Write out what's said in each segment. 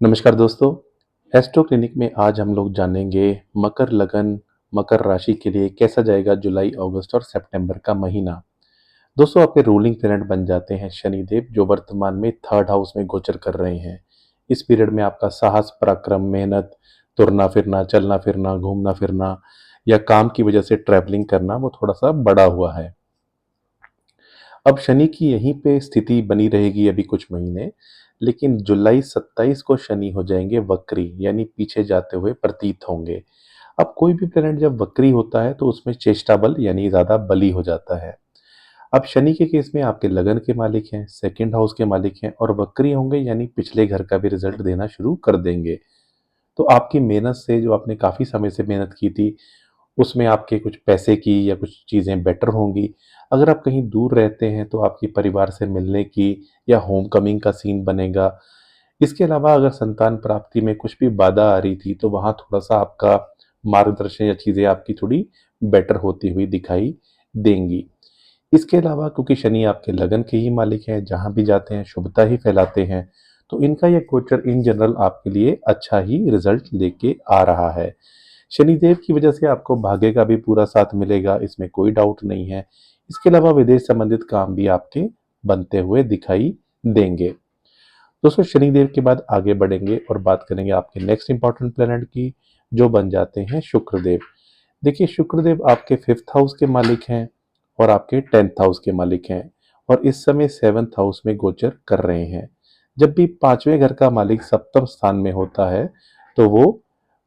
नमस्कार दोस्तों। Astro clinic में आज हम लोग जानेंगे मकर लगन मकर राशि के लिए कैसा जाएगा जुलाई, अगस्त और सितंबर का महीना। दोस्तों, आपके रूलिंग प्लैनेट बन जाते हैं शनिदेव, जो वर्तमान में थर्ड हाउस में गोचर कर रहे हैं। इस पीरियड में आपका साहस, पराक्रम, मेहनत, तुरना फिरना, चलना फिरना, घूमना फिरना या काम की वजह से ट्रैवलिंग करना वो थोड़ा सा बढ़ा हुआ है। अब शनि की यहीं पे स्थिति बनी रहेगी अभी कुछ महीने, लेकिन जुलाई 27 को शनि हो जाएंगे वक्री, यानी पीछे जाते हुए प्रतीत होंगे। अब कोई भी प्लेनेट जब वक्री होता है तो उसमें चेष्टा बल यानी ज्यादा बली हो जाता है। अब शनि के केस में आपके लगन के मालिक हैं, सेकंड हाउस के मालिक हैं और वक्री होंगे, यानी पिछले घर का भी रिजल्ट देना शुरू कर देंगे। तो आपकी मेहनत से, जो आपने काफी समय से मेहनत की थी, उसमें आपके कुछ पैसे की या कुछ चीज़ें बेटर होंगी। अगर आप कहीं दूर रहते हैं तो आपके परिवार से मिलने की या होम कमिंग का सीन बनेगा। इसके अलावा अगर संतान प्राप्ति में कुछ भी बाधा आ रही थी तो वहाँ थोड़ा-सा आपका मार्गदर्शन या चीज़ें आपकी थोड़ी बेटर होती हुई दिखाई देंगी। इसके अलावा क्योंकि शनि आपके लगन के ही मालिक हैं, जहाँ भी जाते हैं शुभता ही फैलाते हैं, तो इनका ये गोचर इन जनरल आपके लिए अच्छा ही रिजल्ट लेके आ रहा है। शनिदेव की वजह से आपको भाग्य का भी पूरा साथ मिलेगा, इसमें कोई डाउट नहीं है। इसके अलावा विदेश संबंधित काम भी आपके बनते हुए दिखाई देंगे। दोस्तों, शनिदेव के बाद आगे बढ़ेंगे और बात करेंगे आपके नेक्स्ट इंपॉर्टेंट प्लेनेट की, जो बन जाते हैं शुक्रदेव। देखिए, शुक्रदेव आपके फिफ्थ हाउस के मालिक हैं और आपके टेंथ हाउस के मालिक हैं और इस समय सेवन्थ हाउस में गोचर कर रहे हैं। जब भी पांचवें घर का मालिक सप्तम स्थान में होता है तो वो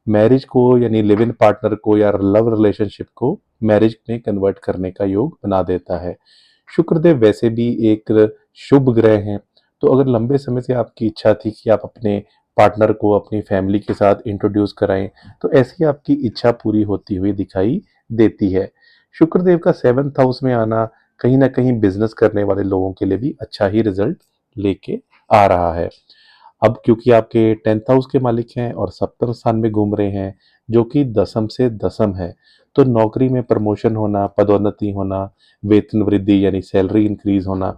मैरिज को यानी लिव इन पार्टनर को या लव रिलेशनशिप को मैरिज में कन्वर्ट करने का योग बना देता है। शुक्रदेव वैसे भी एक शुभ ग्रह हैं, तो अगर लंबे समय से आपकी इच्छा थी कि आप अपने पार्टनर को अपनी फैमिली के साथ इंट्रोड्यूस कराएं, तो ऐसी आपकी इच्छा पूरी होती हुई दिखाई देती है। शुक्रदेव का सेवन्थ हाउस में आना कहीं ना कहीं बिजनेस करने वाले लोगों के लिए भी अच्छा ही रिजल्ट लेके आ रहा है। अब क्योंकि आपके टेंथ हाउस के मालिक हैं और सप्तम स्थान में घूम रहे हैं, जो कि दसम से दसम है, तो नौकरी में प्रमोशन होना, पदोन्नति होना, वेतन वृद्धि यानी सैलरी इंक्रीज होना,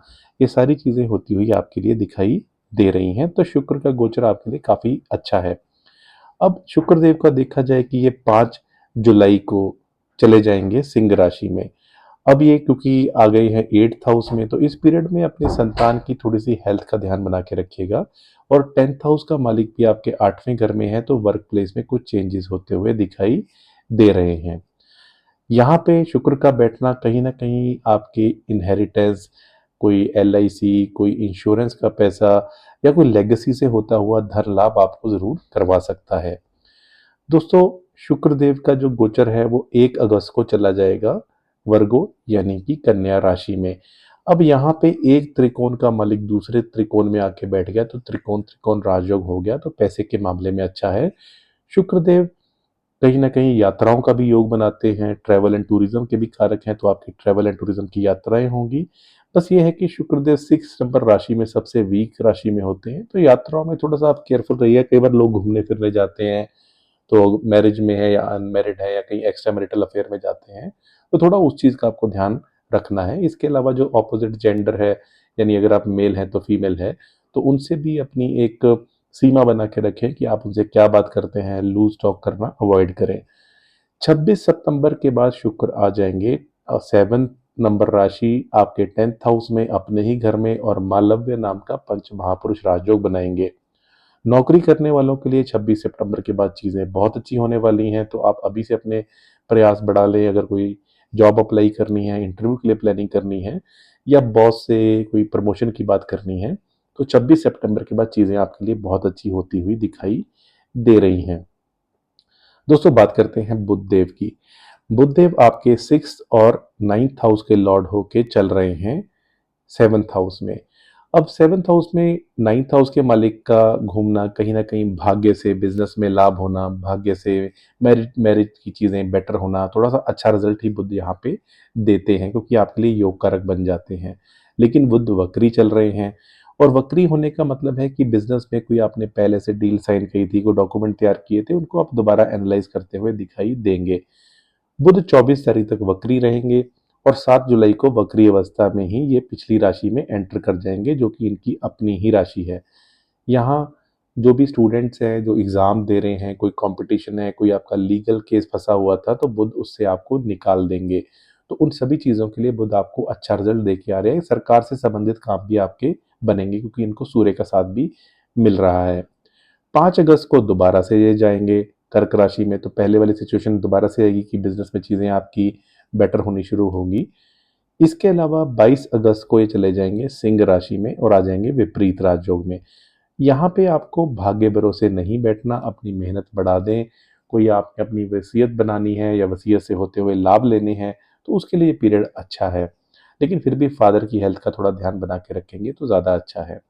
ये सारी चीजें होती हुई आपके लिए दिखाई दे रही हैं। तो शुक्र का गोचर आपके लिए काफी अच्छा है। अब शुक्रदेव का देखा जाए कि ये 5 जुलाई को चले जाएंगे सिंह राशि में। अब ये क्योंकि आ गए हैं एट्थ हाउस में, तो इस पीरियड में अपने संतान की थोड़ी सी हेल्थ का ध्यान बना के रखिएगा। और टेंथ हाउस का मालिक भी आपके 8वें घर में है, तो वर्क प्लेस में कुछ चेंजेस होते हुए दिखाई दे रहे हैं। यहाँ पे शुक्र का बैठना कहीं ना कहीं आपके इनहेरिटेंस, कोई एलआईसी, कोई इंश्योरेंस का पैसा या कोई लेगेसी से होता हुआ धन लाभ आपको जरूर करवा सकता है। दोस्तों, शुक्रदेव का जो गोचर है वो 1 अगस्त को चला जाएगा वर्गो यानी कि कन्या राशि में। अब यहाँ पे एक त्रिकोण का मालिक दूसरे त्रिकोण में आके बैठ गया, तो त्रिकोण त्रिकोण राजयोग हो गया, तो पैसे के मामले में अच्छा है। शुक्रदेव कहीं ना कहीं यात्राओं का भी योग बनाते हैं, ट्रैवल एंड टूरिज्म के भी कारक हैं, तो आपकी ट्रैवल एंड टूरिज्म की यात्राएं होंगी। बस ये है कि शुक्रदेव 6 नंबर राशि में सबसे वीक राशि में होते हैं, तो यात्राओं में थोड़ा सा आप केयरफुल रहिए। कई बार लोग घूमने फिरने जाते हैं, तो मैरिज में है या अनमैरिड है या कहीं एक्स्ट्रा मैरिटल अफेयर में जाते हैं, तो थोड़ा उस चीज़ का आपको ध्यान रखना है। इसके अलावा जो ऑपोजिट जेंडर है, यानी अगर आप मेल हैं तो फीमेल है, तो उनसे भी अपनी एक सीमा बना के रखें कि आप उनसे क्या बात करते हैं, लूज टॉक करना अवॉइड करें। 26 सितंबर के बाद शुक्र आ जाएंगे 7 नंबर राशि आपके टेंथ हाउस में, अपने ही घर में, और मालव्य नाम का पंच महापुरुष राजयोग बनाएंगे। नौकरी करने वालों के लिए 26 सितंबर के बाद चीज़ें बहुत अच्छी होने वाली हैं, तो आप अभी से अपने प्रयास बढ़ा लें। अगर कोई जॉब अप्लाई करनी है, इंटरव्यू के लिए प्लानिंग करनी है या बॉस से कोई प्रमोशन की बात करनी है, तो 26 सितंबर के बाद चीज़ें आपके लिए बहुत अच्छी होती हुई दिखाई दे रही हैं। दोस्तों, बात करते हैं बुधदेव की। बुधदेव आपके 6th और 9th हाउस के लॉर्ड होके चल रहे हैं 7th हाउस में। अब 7th हाउस में 9th हाउस के मालिक का घूमना कहीं ना कहीं भाग्य से बिजनेस में लाभ होना, भाग्य से मैरिज मैरिज की चीज़ें बेटर होना, थोड़ा सा अच्छा रिजल्ट ही बुध यहाँ पे देते हैं, क्योंकि आपके लिए योग कारक बन जाते हैं। लेकिन बुध वक्री चल रहे हैं, और वक्री होने का मतलब है कि बिजनेस में कोई आपने पहले से डील साइन की थी, कोई डॉक्यूमेंट तैयार किए थे, उनको आप दोबारा एनालाइज करते हुए दिखाई देंगे। बुध 24 तारीख तक वक्री रहेंगे और 7 जुलाई को वक्री अवस्था में ही ये पिछली राशि में एंटर कर जाएंगे, जो कि इनकी अपनी ही राशि है। यहाँ जो भी स्टूडेंट्स हैं जो एग्ज़ाम दे रहे हैं, कोई कॉम्पिटिशन है, कोई आपका लीगल केस फँसा हुआ था, तो बुध उससे आपको निकाल देंगे। तो उन सभी चीज़ों के लिए बुध आपको अच्छा रिज़ल्ट दे के आ रहे हैं। सरकार से संबंधित काम भी आपके बनेंगे क्योंकि इनको सूर्य का साथ भी मिल रहा है। 5 अगस्त को दोबारा से ये जाएँगे कर्क राशि में, तो पहले वाली सिचुएशन दोबारा से आएगी कि बिज़नेस में चीज़ें आपकी बेटर होनी शुरू होंगी। इसके अलावा 22 अगस्त को ये चले जाएँगे सिंह राशि में और आ जाएँगे विपरीत राजयोग में। यहाँ पे आपको भाग्य भरोसे नहीं बैठना, अपनी मेहनत बढ़ा दें। कोई आपने अपनी वसीयत बनानी है या वसीयत से होते हुए लाभ लेने हैं, तो उसके लिए पीरियड अच्छा है। लेकिन फिर भी फादर की हेल्थ का थोड़ा ध्यान बना के रखेंगे तो ज़्यादा अच्छा है।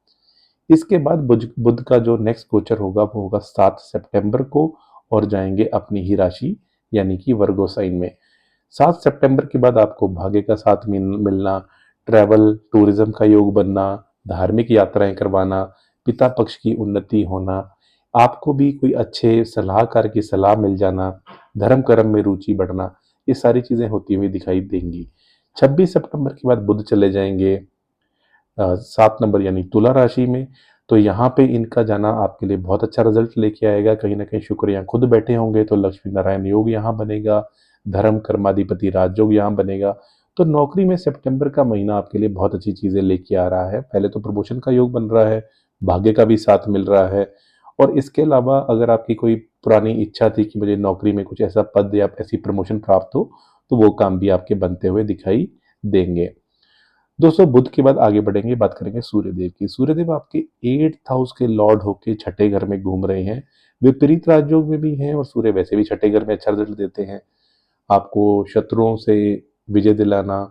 इसके बाद बुध का जो नेक्स्ट गोचर होगा वो होगा 7 सितंबर को और जाएंगे अपनी ही राशि यानी कि वर्गो साइन में। 7 सितंबर के बाद आपको भाग्य का साथ मिलना, ट्रैवल टूरिज्म का योग बनना, धार्मिक यात्राएं करवाना, पिता पक्ष की उन्नति होना, आपको भी कोई अच्छे सलाहकार की सलाह मिल जाना, धर्म कर्म में रुचि बढ़ना, ये सारी चीजें होती हुई दिखाई देंगी। 26 सितंबर के बाद बुध चले जाएंगे 7 नंबर यानी तुला राशि में। तो यहाँ पे इनका जाना आपके लिए बहुत अच्छा रिजल्ट लेके आएगा। कहीं ना कहीं शुक्र यहाँ खुद बैठे होंगे तो लक्ष्मी नारायण योग यहाँ बनेगा, धर्म कर्माधिपति राजयोग यहाँ बनेगा। तो नौकरी में सितंबर का महीना आपके लिए बहुत अच्छी चीजें लेके आ रहा है। पहले तो प्रमोशन का योग बन रहा है, भाग्य का भी साथ मिल रहा है, और इसके अलावा अगर आपकी कोई पुरानी इच्छा थी कि मुझे नौकरी में कुछ ऐसा पद या ऐसी प्रमोशन प्राप्त हो, तो वो काम भी आपके बनते हुए दिखाई देंगे। दोस्तों बुध के बाद आगे बढ़ेंगे, बात करेंगे सूर्यदेव की। सूर्यदेव आपके 8th हाउस के लॉर्ड होके छठे घर में घूम रहे हैं, विपरीत राजयोग में भी हैं और सूर्य वैसे भी छठे घर में अच्छा रिजल्ट देते हैं। आपको शत्रुओं से विजय दिलाना,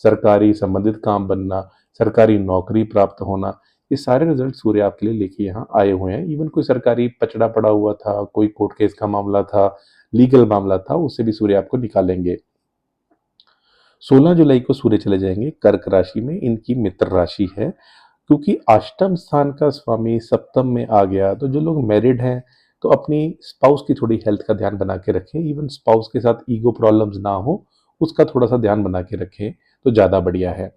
सरकारी संबंधित काम बनना, सरकारी नौकरी प्राप्त होना, ये सारे रिजल्ट सूर्य आपके लिए लेके यहाँ आए हुए हैं। इवन कोई सरकारी पचड़ा पड़ा हुआ था, कोई कोर्ट केस का मामला था, लीगल मामला था, उससे भी सूर्य आपको निकालेंगे। 16 जुलाई को सूर्य चले जाएंगे कर्क राशि में, इनकी मित्र राशि है। क्योंकि अष्टम स्थान का स्वामी सप्तम में आ गया, तो जो लोग मैरिड हैं तो अपनी स्पाउस की थोड़ी हेल्थ का ध्यान बना के रखें। इवन स्पाउस के साथ ईगो प्रॉब्लम्स ना हो, उसका थोड़ा सा ध्यान बना के रखें तो ज़्यादा बढ़िया है।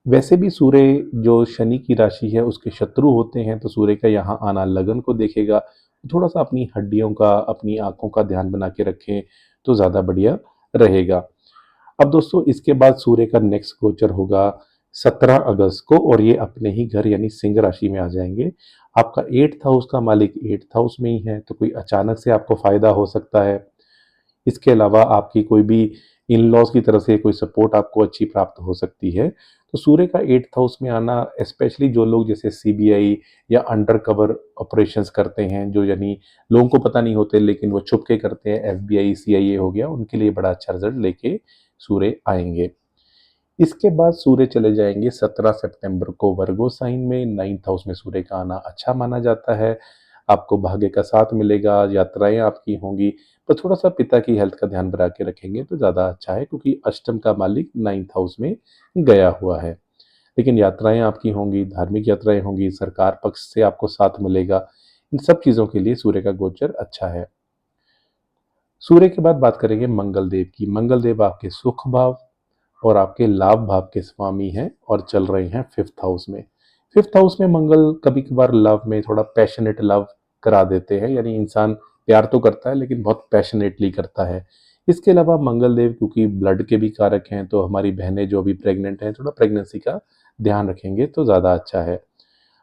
वैसे भी सूर्य जो शनि की राशि है उसके शत्रु होते हैं, तो सूर्य का यहाँ आना लगन को देखेगा। थोड़ा सा अपनी हड्डियों का, अपनी आंखों का ध्यान बना के रखें तो ज़्यादा बढ़िया रहेगा। अब दोस्तों इसके बाद सूर्य का नेक्स्ट गोचर होगा 17 अगस्त को और ये अपने ही घर यानी सिंह राशि में आ जाएंगे। आपका 8th हाउस का मालिक 8th हाउस में ही है, तो कोई अचानक से आपको फायदा हो सकता है। इसके अलावा आपकी कोई भी इन लॉज की तरफ से कोई सपोर्ट आपको अच्छी प्राप्त हो सकती है। तो सूर्य का 8th हाउस में आना, स्पेशली जो लोग जैसे सीबीआई या अंडर कवर ऑपरेशंस करते हैं, जो यानी लोगों को पता नहीं होते लेकिन वो छुप के करते हैं, एफबीआई सीआईए हो गया, उनके लिए बड़ा अच्छा रिजल्ट लेके सूर्य आएंगे। इसके बाद सूर्य चले जाएंगे 17 सितंबर को वर्गो साइन में। 9th हाउस में सूर्य का आना अच्छा माना जाता है। आपको भाग्य का साथ मिलेगा, यात्राएं आपकी होंगी, पर थोड़ा सा पिता की हेल्थ का ध्यान बना के रखेंगे तो ज़्यादा अच्छा है क्योंकि अष्टम का मालिक 9th हाउस में गया हुआ है। लेकिन यात्राएं आपकी होंगी, धार्मिक यात्राएं होंगी, सरकार पक्ष से आपको साथ मिलेगा। इन सब चीज़ों के लिए सूर्य का गोचर अच्छा है। सूर्य के बाद बात करेंगे मंगल देव की। मंगल देव आपके सुख भाव और आपके लाभ भाव के स्वामी हैं और चल रहे हैं 5th हाउस में। 5th हाउस में मंगल कभी कभार लव में थोड़ा पैशनेट लव करा देते हैं, यानी इंसान प्यार तो करता है लेकिन बहुत पैशनेटली करता है। इसके अलावा मंगल देव क्योंकि ब्लड के भी कारक हैं, तो हमारी बहनें जो अभी प्रेग्नेंट हैं थोड़ा प्रेगनेंसी का ध्यान रखेंगे तो ज़्यादा अच्छा है।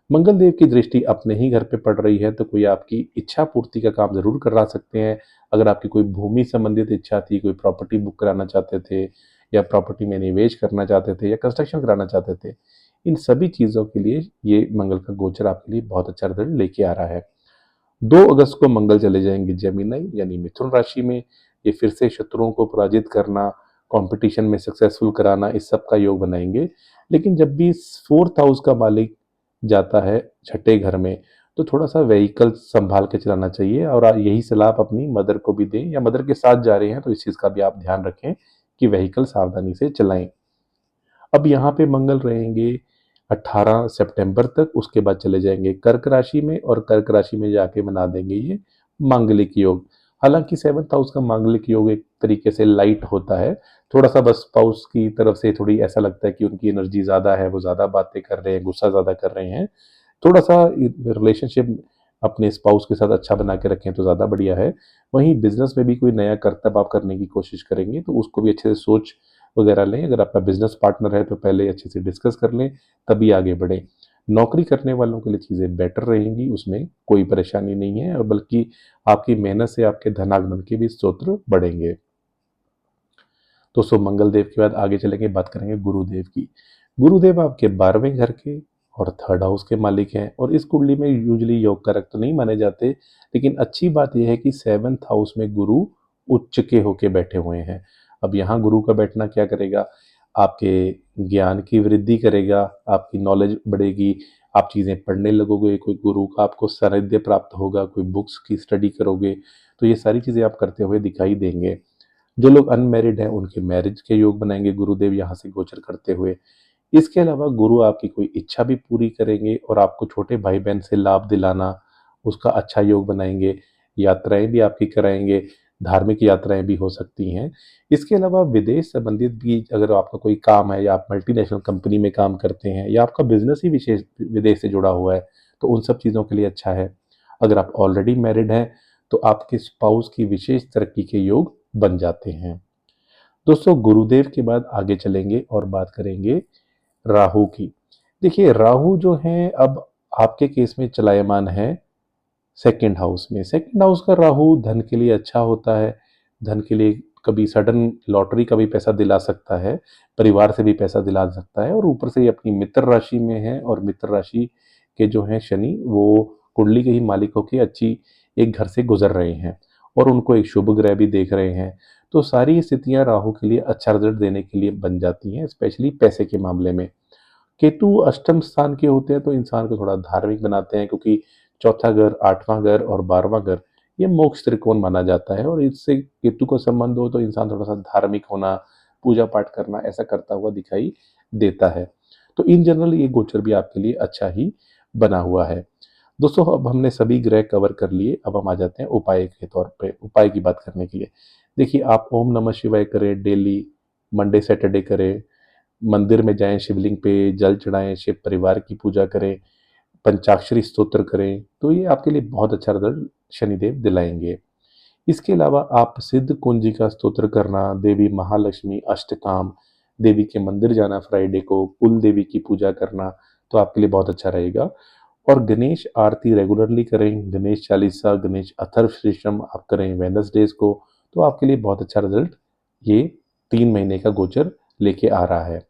मंगल देव की दृष्टि अपने ही घर पे पड़ रही है, तो कोई आपकी इच्छा पूर्ति का काम जरूर करा सकते हैं। अगर आपकी कोई भूमि संबंधित इच्छा थी, कोई प्रॉपर्टी बुक कराना चाहते थे या प्रॉपर्टी में निवेश करना चाहते थे या कंस्ट्रक्शन कराना चाहते थे, इन सभी चीज़ों के लिए ये मंगल का गोचर आपके लिए बहुत अच्छा रिजल्ट लेके आ रहा है। 2 अगस्त को मंगल चले जाएंगे जेमिनी यानी मिथुन राशि में। ये फिर से शत्रुओं को पराजित करना, कंपटीशन में सक्सेसफुल कराना, इस सब का योग बनाएंगे। लेकिन जब भी 4th हाउस का मालिक जाता है छठे घर में, तो थोड़ा सा व्हीकल संभाल के चलाना चाहिए और यही सलाह आप अपनी मदर को भी दें, या मदर के साथ जा रहे हैं तो इस चीज़ का भी आप ध्यान रखें कि व्हीकल सावधानी से चलाएं। अब यहाँ पे मंगल रहेंगे 18 सितंबर तक, उसके बाद चले जाएंगे कर्क राशि में और कर्क राशि में जाके बना देंगे ये मांगलिक योग। हालांकि 7th हाउस का मांगलिक योग एक तरीके से लाइट होता है, थोड़ा सा बस स्पाउस की तरफ से थोड़ी ऐसा लगता है कि उनकी एनर्जी ज़्यादा है, वो ज़्यादा बातें कर रहे हैं, गुस्सा ज़्यादा कर रहे हैं, थोड़ा सा रिलेशनशिप अपने स्पाउस के साथ अच्छा बना के रखें तो ज़्यादा बढ़िया है। वहीं बिजनेस में भी कोई नया करतब आप करने की कोशिश करेंगे तो उसको भी अच्छे से सोच वगैरह लें। अगर आपका बिजनेस पार्टनर है तो पहले अच्छे से डिस्कस कर लें, तभी आगे बढ़ें। नौकरी करने वालों के लिए चीज़ें बेटर रहेंगी, उसमें कोई परेशानी नहीं है, और बल्कि आपकी मेहनत से आपके धनागमन के भी स्रोत बढ़ेंगे। दोस्तों मंगलदेव के बाद आगे चलेंगे, बात करेंगे गुरुदेव की। गुरुदेव आपके 12वें घर के और थर्ड हाउस के मालिक हैं, और इस कुंडली में यूजुअली योग कारक तो नहीं माने जाते, लेकिन अच्छी बात यह है कि 7th हाउस में गुरु उच्च के होके बैठे हुए हैं। अब यहाँ गुरु का बैठना क्या करेगा, आपके ज्ञान की वृद्धि करेगा, आपकी नॉलेज बढ़ेगी, आप चीज़ें पढ़ने लगोगे, कोई गुरु का आपको सानिध्य प्राप्त होगा, कोई बुक्स की स्टडी करोगे, तो ये सारी चीज़ें आप करते हुए दिखाई देंगे। जो लोग अनमैरिड हैं उनके मैरिज के योग बनाएंगे गुरुदेव यहाँ से गोचर करते हुए। इसके अलावा गुरु आपकी कोई इच्छा भी पूरी करेंगे और आपको छोटे भाई बहन से लाभ दिलाना, उसका अच्छा योग बनाएंगे। यात्राएं भी आपकी कराएंगे, धार्मिक यात्राएं भी हो सकती हैं। इसके अलावा विदेश संबंधित भी अगर आपका कोई काम है, या आप मल्टीनेशनल कंपनी में काम करते हैं, या आपका बिजनेस ही विशेष विदेश से जुड़ा हुआ है, तो उन सब चीज़ों के लिए अच्छा है। अगर आप ऑलरेडी मैरिड हैं तो आपके स्पाउस की विशेष तरक्की के योग बन जाते हैं। दोस्तों गुरुदेव के बाद आगे चलेंगे और बात करेंगे राहु की। देखिए राहु जो है अब आपके केस में चलायमान है सेकंड हाउस में। सेकंड हाउस का राहु धन के लिए अच्छा होता है, धन के लिए कभी सडन लॉटरी का भी पैसा दिला सकता है, परिवार से भी पैसा दिला सकता है, और ऊपर से ये अपनी मित्र राशि में है, और मित्र राशि के जो हैं शनि वो कुंडली के ही मालिक होकर अच्छी एक घर से गुजर रहे हैं, और उनको एक शुभ ग्रह भी देख रहे हैं। तो सारी स्थितियां राहु के लिए अच्छा रिजल्ट देने के लिए बन जाती हैं, स्पेशली पैसे के मामले में। केतु अष्टम स्थान के होते हैं तो इंसान को थोड़ा धार्मिक बनाते हैं, क्योंकि चौथा घर, 8वां घर और 12वां घर ये मोक्ष त्रिकोण माना जाता है, और इससे केतु का संबंध हो तो इंसान थोड़ा सा धार्मिक होना, पूजा पाठ करना ऐसा करता हुआ दिखाई देता है। तो इन जनरल ये गोचर भी आपके लिए अच्छा ही बना हुआ है। दोस्तों अब हमने सभी ग्रह कवर कर लिए, अब हम आ जाते हैं उपाय के तौर पे, उपाय की बात करने के लिए। देखिए आप ओम नमः शिवाय करें डेली, मंडे सैटरडे करें, मंदिर में जाएं, शिवलिंग पे जल चढ़ाएं, शिव परिवार की पूजा करें, पंचाक्षरी स्तोत्र करें, तो ये आपके लिए बहुत अच्छा रिजल्ट शनिदेव दिलाएंगे। इसके अलावा आप सिद्ध कुंजी का स्तोत्र करना, देवी महालक्ष्मी अष्टकाम, देवी के मंदिर जाना फ्राइडे को, कुल देवी की पूजा करना, तो आपके लिए बहुत अच्छा रहेगा। और गणेश आरती रेगुलरली करें, गणेश चालीसा, गणेश अथर्व शीर्षम आप करें वेडनेसडेज को, तो आपके लिए बहुत अच्छा रिजल्ट ये 3 महीने का गोचर लेके आ रहा है।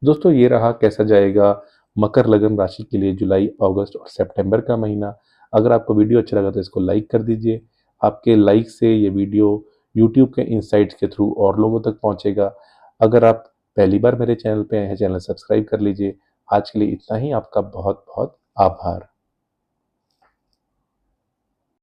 दोस्तों ये रहा कैसा जाएगा मकर लगन राशि के लिए जुलाई, अगस्त और सितंबर का महीना। अगर आपको वीडियो अच्छा लगा तो इसको लाइक कर दीजिए। आपके लाइक से ये वीडियो यूट्यूब के इंसाइट्स के थ्रू और लोगों तक पहुंचेगा। अगर आप पहली बार मेरे चैनल पे आए हैं, चैनल सब्सक्राइब कर लीजिए। आज के लिए इतना ही, आपका बहुत बहुत आभार।